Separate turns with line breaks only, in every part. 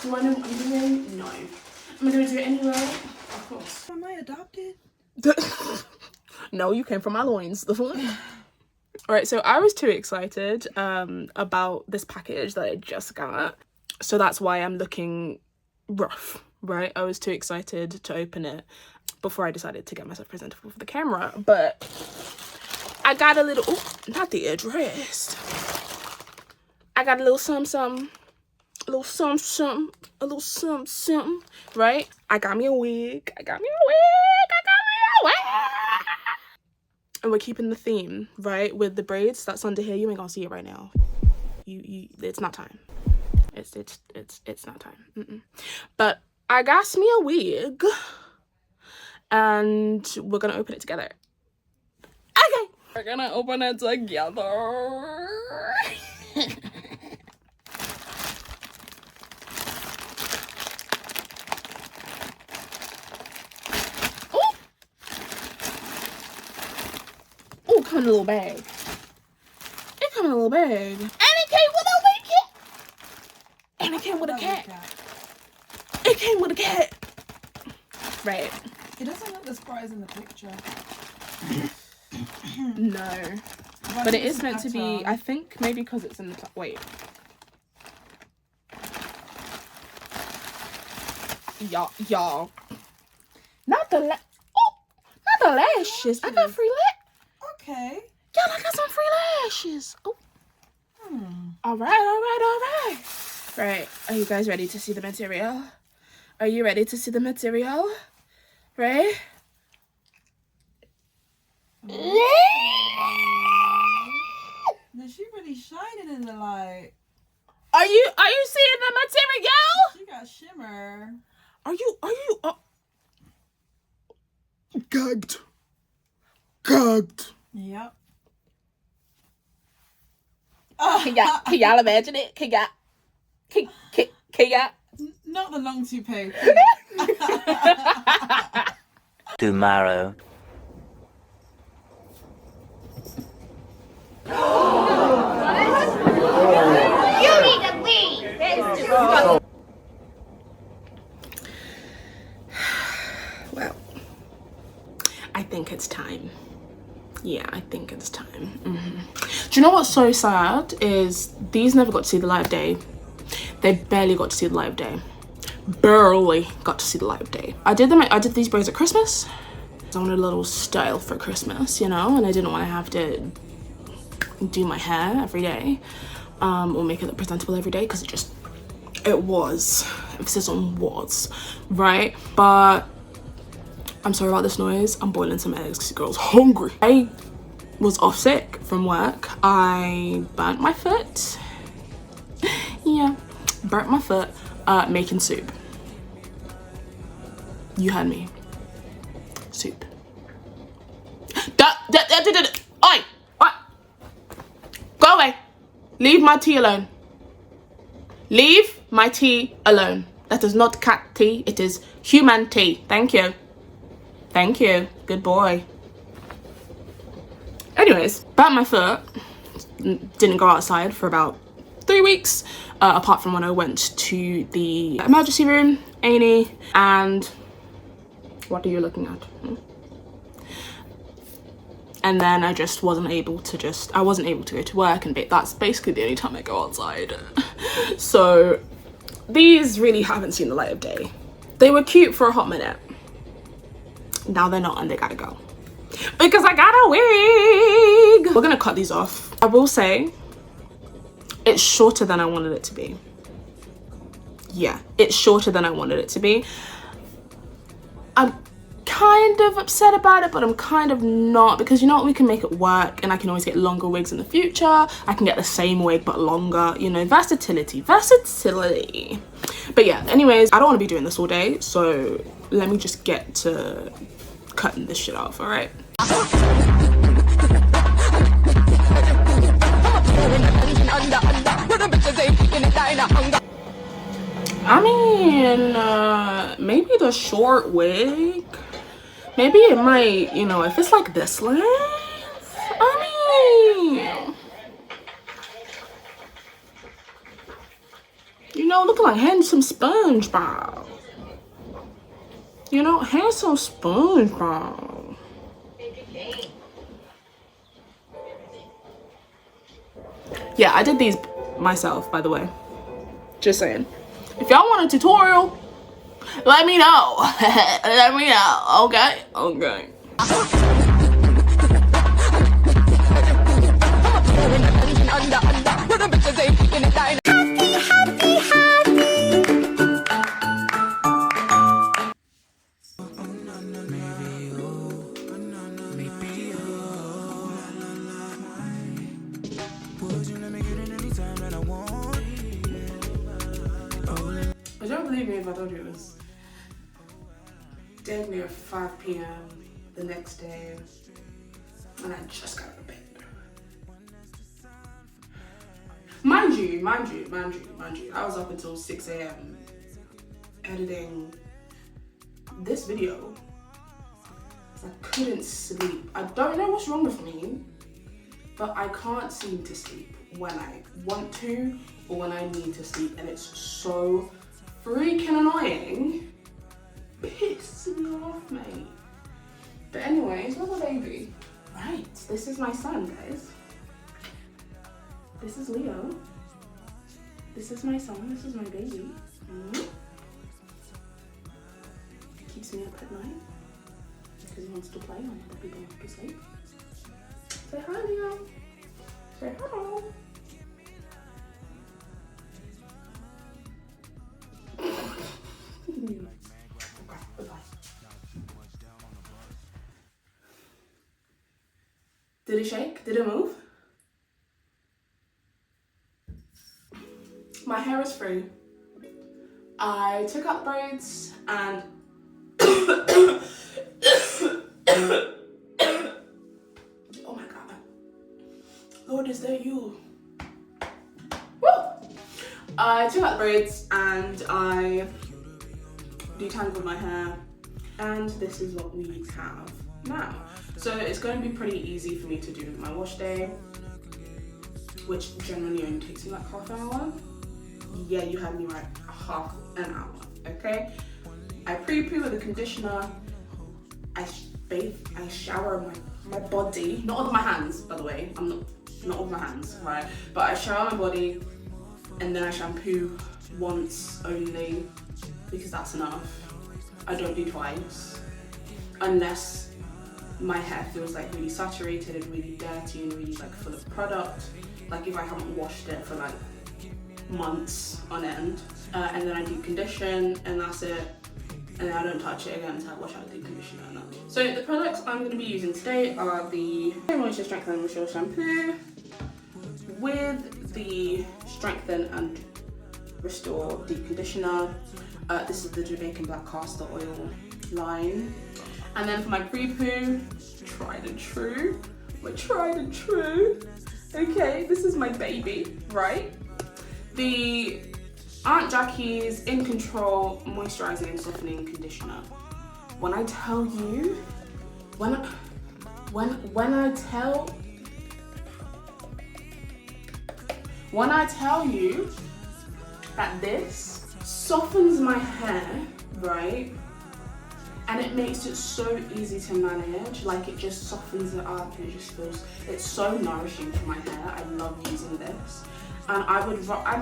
Do I know what I'm doing? No. Am I going to do it anyway? Of course.
Am I adopted?
No, you came from my loins. The fuck? Alright, so I was too excited about this package that I just got. So that's why I'm looking rough, right? I was too excited to open it before I decided to get myself presentable for the camera. But I got a little, oh, not the address. I got a little something, a little something, right? I got me a wig. And we're keeping the theme, right? With the braids that's under here. You ain't gonna see it right now. It's not time. It's not time. But I got me a wig, and we're gonna open it together. Okay, we're gonna open it together. Oh, come in a little bag. It come in a little bag. And it came with a wig. And it came with a cat. It came with a cat. Right.
It doesn't look as bright as in the picture.
No. But it is meant to be, I think maybe because it's in the top. Wait. Y'all. Not the lashes. I got free lashes.
Okay.
Y'all, I got some free lashes. Oh. All right. Right. Are you guys ready to see the material? Are you ready to see the material? Right?
Is she really shining in the light?
Are you seeing the material?
She got shimmer.
Are you gagged.
Yep.
Can y'all imagine it? Can y'all?
Not the long toupee.
Tomorrow.
You need to leave.
Well, I think it's time. Yeah, I think it's time. Do you know what's so sad is these never got to see the light of day. They barely got to see the light of day. Barely got to see the light of day. I did these braids at Christmas. I wanted a little style for Christmas, you know, and I didn't want to have to do my hair every day or make it look presentable every day because it was, emphasis on was, right? But I'm sorry about this noise. I'm boiling some eggs because the girl's hungry. I was off sick from work. I burnt my foot. Yeah, burnt my foot making soup. You heard me. Soup. Oi! What? Go away. Leave my tea alone. Leave my tea alone. That is not cat tea. It is human tea. Thank you. Thank you. Good boy. Anyways, burnt my foot. Didn't go outside for about 3 weeks. Apart from when I went to the emergency room, A&E, and what are you looking at? And then I just wasn't able to go to work, and that's basically the only time I go outside. So these really haven't seen the light of day. They were cute for a hot minute. Now they're not, and they gotta go. Because I got a wig! We're gonna cut these off. I will say, it's shorter than I wanted it to be. Yeah, it's shorter than I wanted it to be. I'm kind of upset about it, but I'm kind of not, because you know what, we can make it work, and I can always get longer wigs in the future. I can get the same wig but longer, you know, versatility. But yeah, anyways, I don't want to be doing this all day, so let me just get to cutting this shit off. All right. I mean, maybe the short wig. Maybe it might, you know, if it's like this length. I mean, you know, looking like handsome SpongeBob. You know, handsome SpongeBob. Yeah, I did these myself, by the way. Just saying. If y'all want a tutorial, let me know. Let me know. Okay? Okay. I don't believe me if I told you it was dead near 5 p.m. the next day, and I just got out of bed. Mind you, I was up until 6 a.m. editing this video. I couldn't sleep. I don't know what's wrong with me, but I can't seem to sleep when I want to or when I need to sleep, and it's so freaking annoying. Pisses me off, mate. But anyways, where's my baby? Right, this is my son, guys. This is Leo. This is my son, this is my baby. Keeps me up at night because he wants to play when other people want to sleep. Say hi, Leo. Say hello. Did it shake? Did it move? My hair is free. I took out braids and oh my god. Lord, is that you? Woo! I took out the braids and I detangled my hair, and this is what we have now. So it's going to be pretty easy for me to do my wash day, which generally only takes me like half an hour. Yeah, you had me right, half an hour, okay? I pre-poo with a conditioner, I bathe, I shower my body, not with my hands, by the way, I'm not with my hands, right? But I shower my body, and then I shampoo once only, because that's enough. I don't do twice, unless my hair feels like really saturated and really dirty and really like full of product, like if I haven't washed it for like months on end. And then I deep condition, and that's it, and then I don't touch it again until I wash out the conditioner and that. So the products I'm going to be using today are the Moisture Strengthen and Restore Shampoo with the Strengthen and Restore Deep Conditioner. This is the Jamaican Black Castor Oil line. And then for my pre-poo, tried and true. My tried and true. Okay, this is my baby, right? The Aunt Jackie's In Control Moisturizing and Softening Conditioner. When I tell you, when I tell you that this softens my hair, right? And it makes it so easy to manage, like it just softens it up and it just feels, it's so nourishing for my hair. I love using this. And I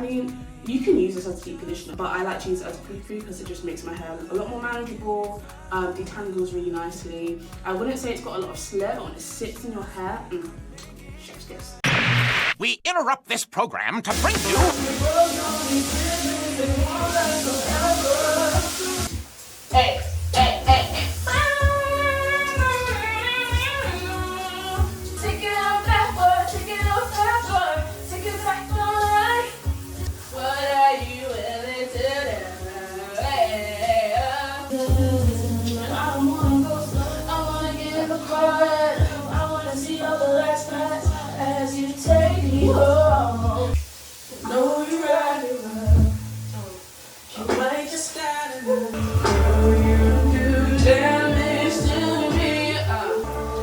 mean, you can use this as a deep conditioner, but I like to use it as a pre-poo because it just makes my hair a lot more manageable, detangles really nicely. I wouldn't say it's got a lot of slip, but when it sits in your hair, chef's kiss.
We interrupt this program to bring you...
Hey. Take it out backward, take it out backward, take it back on. What are you willing to do? I don't wanna go slow, I wanna get the part. I wanna see all the last nights as you take me home. Know you ride it well. You might just gotta know you do damage to me.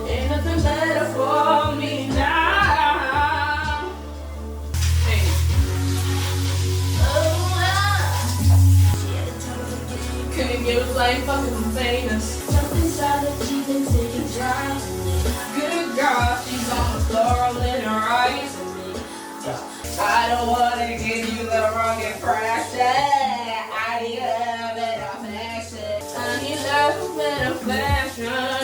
Ain't nothing better for me now. Hey. Oh, think it was like fucking famous. Jump inside the Jeep and take a drive. Good girl, she's on the floor rolling her eyes. I don't wanna give you the wrong impression. I need a bit of affection. I need a bit of affection.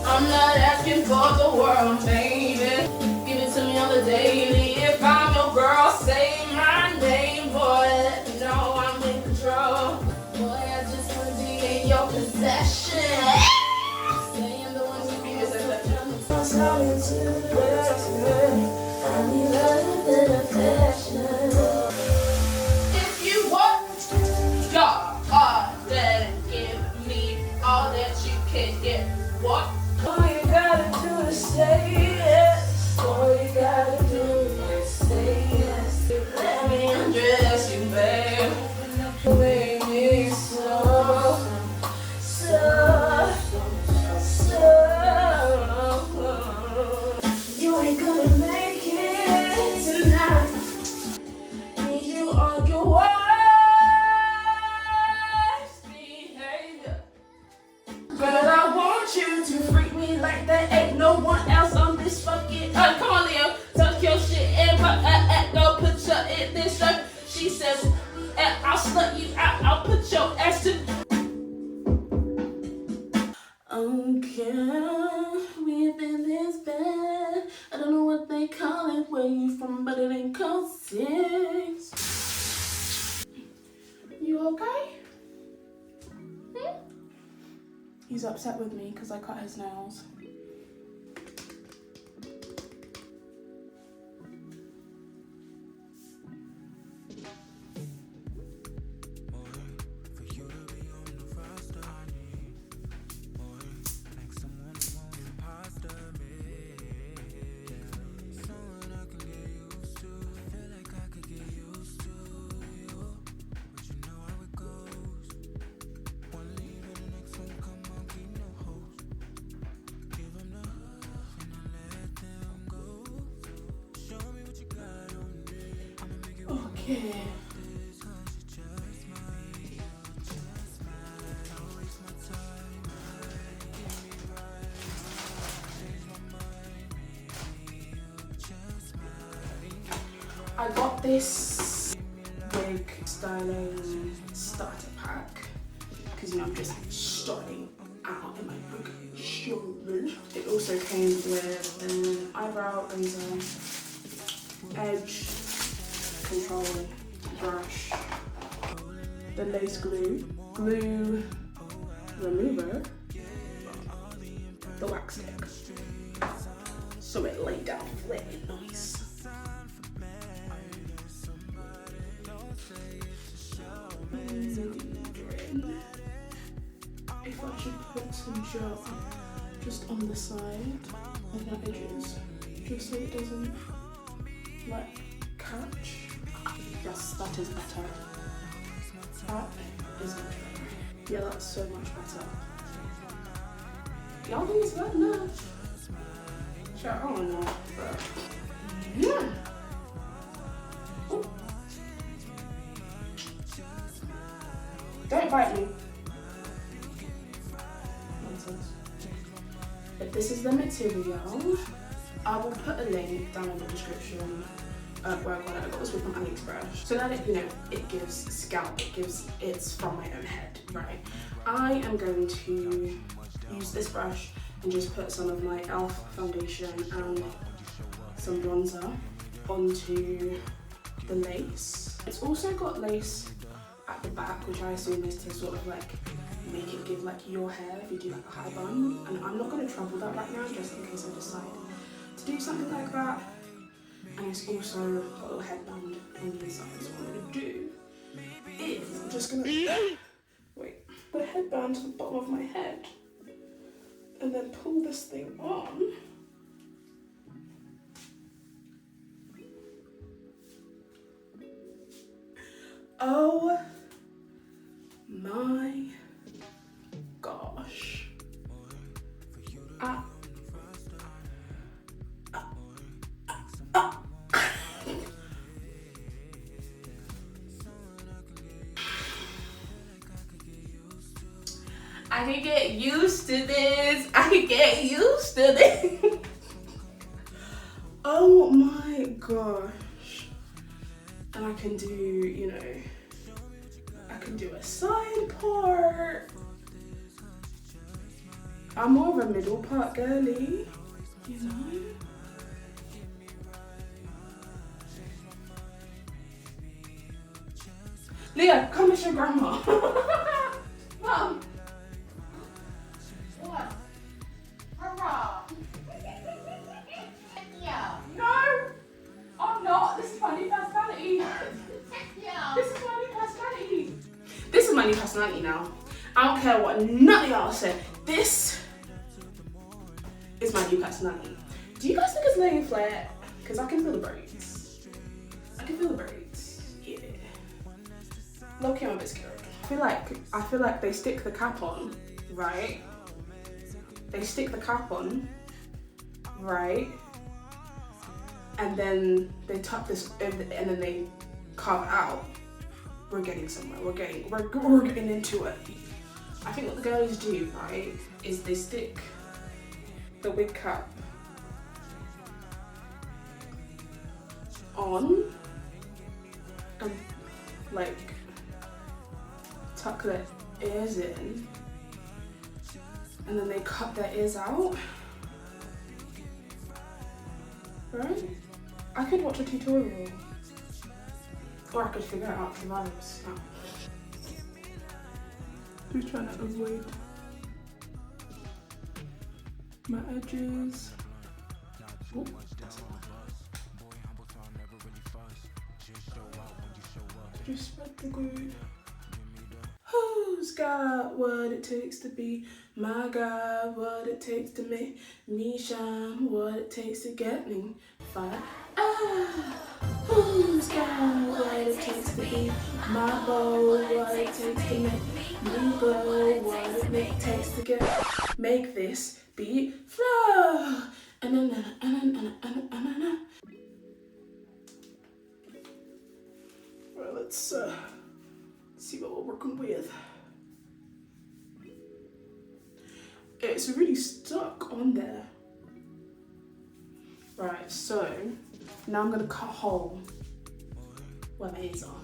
I'm not asking for the world, baby. Give it to me on the daily. If I'm your girl, say my name, boy. Let me know I'm in control. Boy, I just wanna be in your possession. Saying the ones you be is I'm starting to good. I need a little bit of affection. If you want your then give me all that you can get. What? All you gotta do is say yes. All you gotta do is say yes. Let me undress you, babe. Make me so. You ain't gonna make it tonight. Need you on your worst behavior. But I want you to freak me like there ain't no one else on this fucking come on, Leo, tuck your shit in, but go put your in this shirt. She says, I'll slut you out, I'll put your ass to. Okay, we've been this bad. I don't know what they call it where you from, but it ain't called sex. You okay? He's upset with me because I cut his nails. Okay. I got this wig styling starter pack because I'm just starting out in my wig shoulders. It also came with an eyebrow razor, edge control brush, the lace glue remover, the wax stick, so it laid down really nice. If I should put some gel just on the side on the edges, just so it doesn't like catch. Yes, that is better. That is much better. Yeah, that's so much better. Y'all think it's good enough? Sure, I don't know, but yeah. Ooh. Don't bite me. Nonsense. But this is the material. I will put a link down in the description where I got it. I got this one from Aliexpress. So that it gives scalp, it's from my own head, right? I am going to use this brush and just put some of my e.l.f. foundation and some bronzer onto the lace. It's also got lace at the back, which I assume is to sort of like make it give like your hair if you do like a high bun. And I'm not going to trouble that right now, just in case I decide to do something like that. And it's also got a little headband on the inside. So what I'm going to do is I'm just going to put a headband to the bottom of my head and then pull this thing on. Oh my gosh. I can get used to this. I can get used to this. Oh my gosh. And I can do, you know, I can do a side part. I'm more of a middle part girly, you know? Leah, come with your grandma. Mom.
What? Hurrah! Yeah.
No, I'm not. This is my new personality.
Yeah.
This is my new personality. This is my new personality now. I don't care what none of y'all say. This is my new personality. Do you guys think it's laying flat? Because I can feel the braids. I can feel the braids. Yeah. Low key, I'm a bit scared. I feel like they stick the cap on, right? They stick the cap on, right? And then they tuck this over, and then they carve out. We're getting somewhere. We're getting into it. I think what the girls do, right, is they stick the wig cap on and like tuck their ears in, and then they cut their ears out, right? I could watch a tutorial, or I could figure it out from others. Oh. Just trying to avoid my edges. Oh, that's a lot. Just spread the glue. Who's got what it takes to be my guy? What it takes to make me shine? What it takes to get me fired? Who's got what it takes to be my beau? What it takes to make me glow? What it takes to make this beat flow? Right, let's see what we're working with. It's really stuck on there. Right, so now I'm gonna cut a hole where my ears are,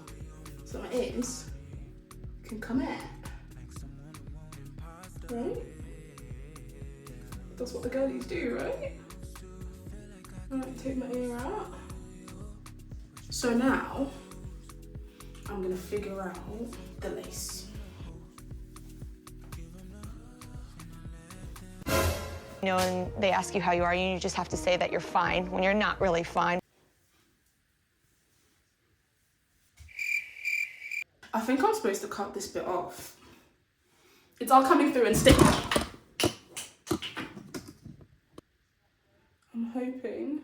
so my ears can come out. Right? That's what the girlies do, right? Alright, take my ear out. So now I'm gonna figure out the lace.
You know, and they ask you how you are, and you just have to say that you're fine when you're not really fine.
I think I'm supposed to cut this bit off. It's all coming through and stick. I'm hoping.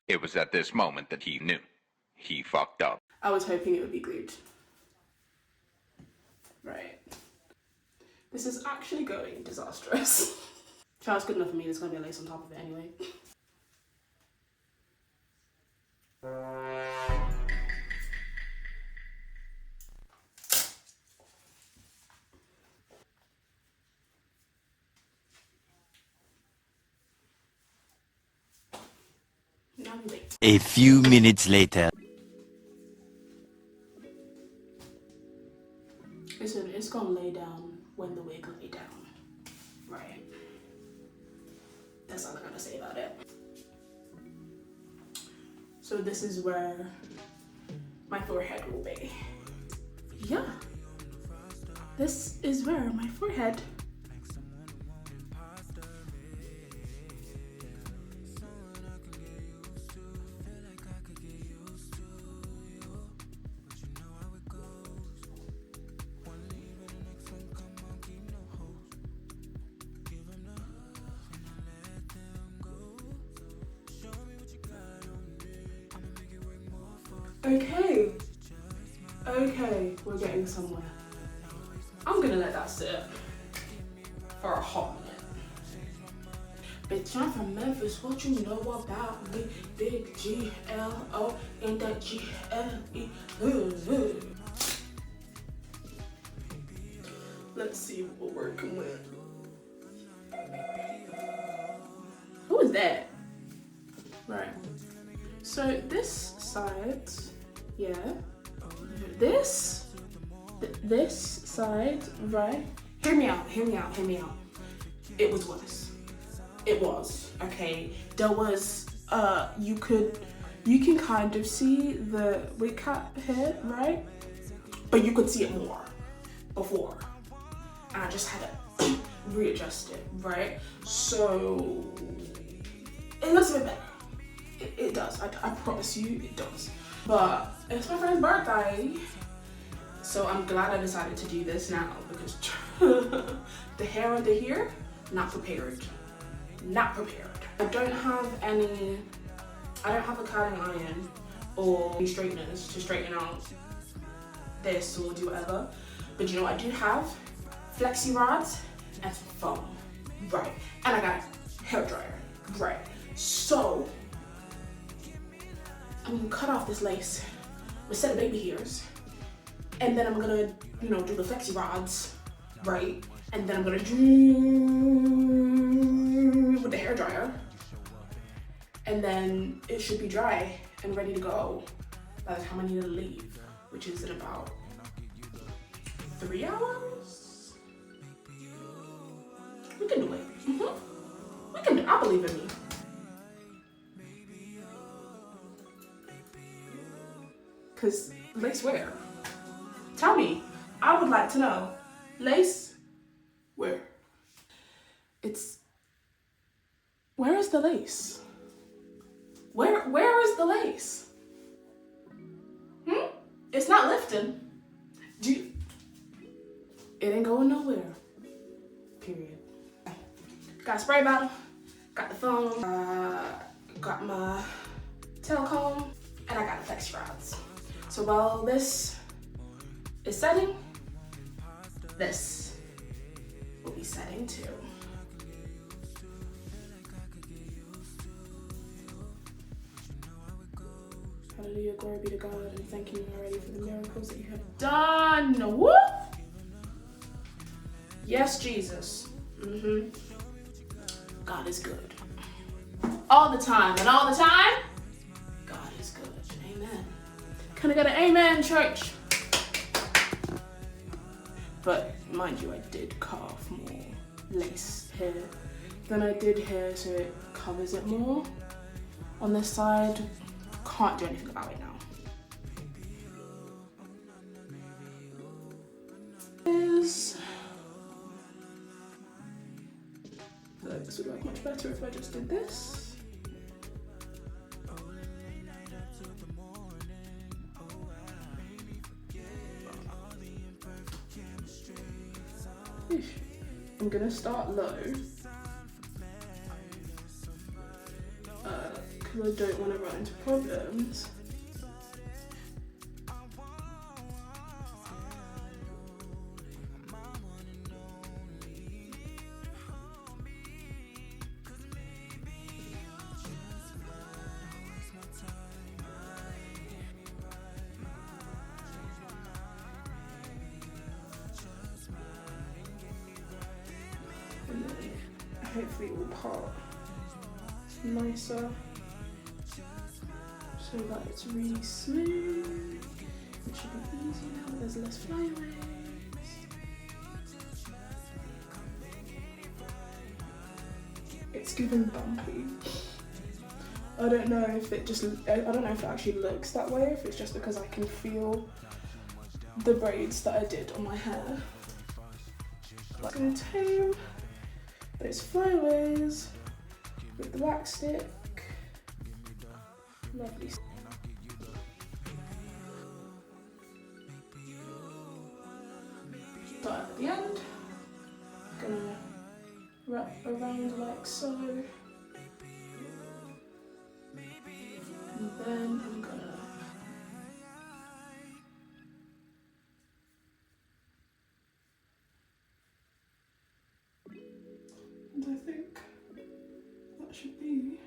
It was at this moment that he knew. He fucked up.
I was hoping it would be glued. Right. This is actually going disastrous. Child's good enough for me, there's gonna be a lace on top of it anyway. Now we wait.
A few minutes later.
Listen, it's gonna lay down when the wig lay down. Right. That's all I'm gonna say about it. So this is where my forehead will be. Yeah. This is where my forehead. Okay, we're getting somewhere. I'm gonna let that sit for a hot minute. Bitch, I'm from Memphis, what you know about me? Big G-L-O, ain't that G-L-E? Let's see what we're working with. Who is that? Right. So this side, yeah. This side, right? Hear me out. It was worse. It was, okay. There was, you can kind of see the wig cap here, right? But you could see it more before. And I just had to readjust it, right? So it looks a bit better. It does. I promise you, it does. But it's my friend's birthday, so I'm glad I decided to do this now because the hair under here, not prepared. Not prepared. I don't have a curling iron or straighteners to straighten out this or do whatever. But you know what I do have? Flexi rods and foam. Right. And I got a hair dryer. Right. So I'm gonna cut off this lace with a set of baby hairs. And then I'm gonna, do the flexi rods, right? And then I'm gonna do with the hair dryer. And then it should be dry and ready to go by the time I need to leave, which is in about 3 hours. We can do it. We can do it. I believe in me. Cause lace where? Tell me. I would like to know. Lace where? Where is the lace? Where is the lace? It's not lifting. It ain't going nowhere. Period. Got a spray bottle, got the foam, got my tail comb, and I got the flexi rods. So while this is setting, this will be setting too. Hallelujah, glory be to God, and thank you already for the miracles that you have done. Woo! Yes, Jesus. God is good. All the time, and all the time, God is good. Amen. Can I get an amen, church? But mind you, I did cut off more lace here than I did here, so it covers it more. On this side, can't do anything about it now. This would work much better if I just did this. I'm gonna start low because I don't want to run into problems. And then hopefully it will part nicer so that it's really smooth. It should be easy now that there's less flyaways. It's giving bumpy. I don't know if it actually looks that way, if it's just because I can feel the braids that I did on my hair. I'm going to tame those flyaways with the wax stick. Lovely. Start at the end. Gonna wrap around like so. And then I'm gonna and I think that should be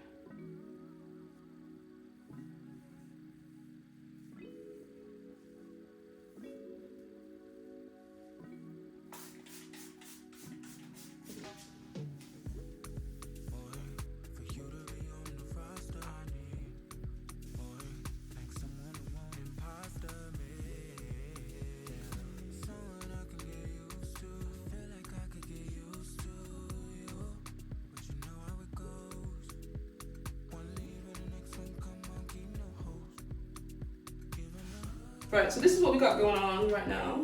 Right, so this is what we got going on right now.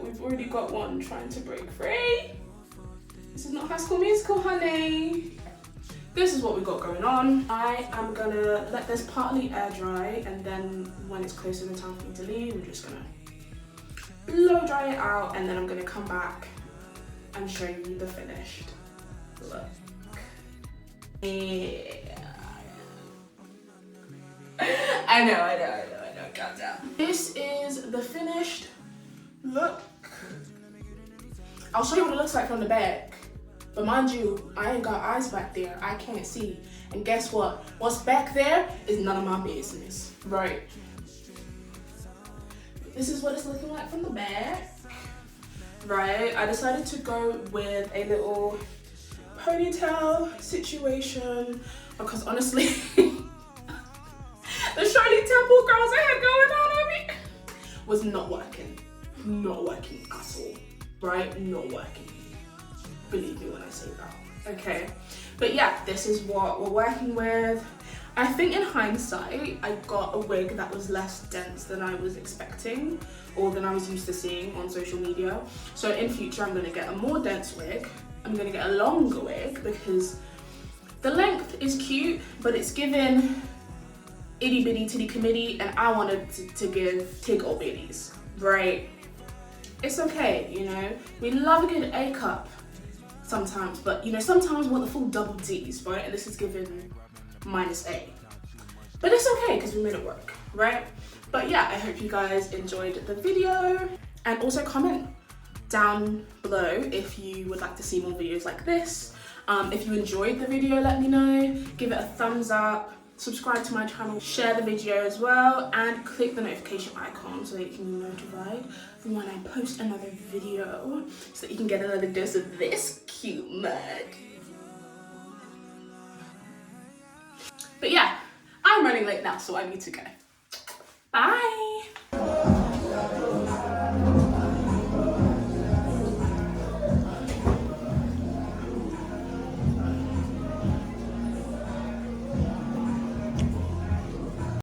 We've already got one trying to break free. This is not High School Musical, honey. This is what we got going on. I am gonna let this partly air dry, and then when it's closer to time for me to leave, I'm just gonna blow dry it out, and then I'm gonna come back and show you the finished look. Yeah. I know, calm down. This is the finished look. I'll show you what it looks like from the back. But mind you, I ain't got eyes back there. I can't see. And guess what? What's back there is none of my business. Right. This is what it's looking like from the back. Right. I decided to go with a little ponytail situation because honestly, the shiny temple girls I had going on me was not working. Not working at all. Right? Not working. Believe me when I say that. Okay. But yeah, this is what we're working with. I think in hindsight, I got a wig that was less dense than I was expecting or than I was used to seeing on social media. So in future, I'm gonna get a more dense wig. I'm gonna get a longer wig because the length is cute, but it's given itty bitty titty committee, and I wanted to give tig old bitties, right? It's okay, you know? We love a good A cup sometimes, but you know, sometimes we want the full double D's, right? And this is given -A. But it's okay, because we made it work, right? But yeah, I hope you guys enjoyed the video, and also comment down below if you would like to see more videos like this. If you enjoyed the video, let me know. Give it a thumbs up, subscribe to my channel, share the video as well, and click the notification icon so that you can be notified from when I post another video, so that you can get another dose of this cute mug. But yeah, I'm running late now, so I need to go. Bye!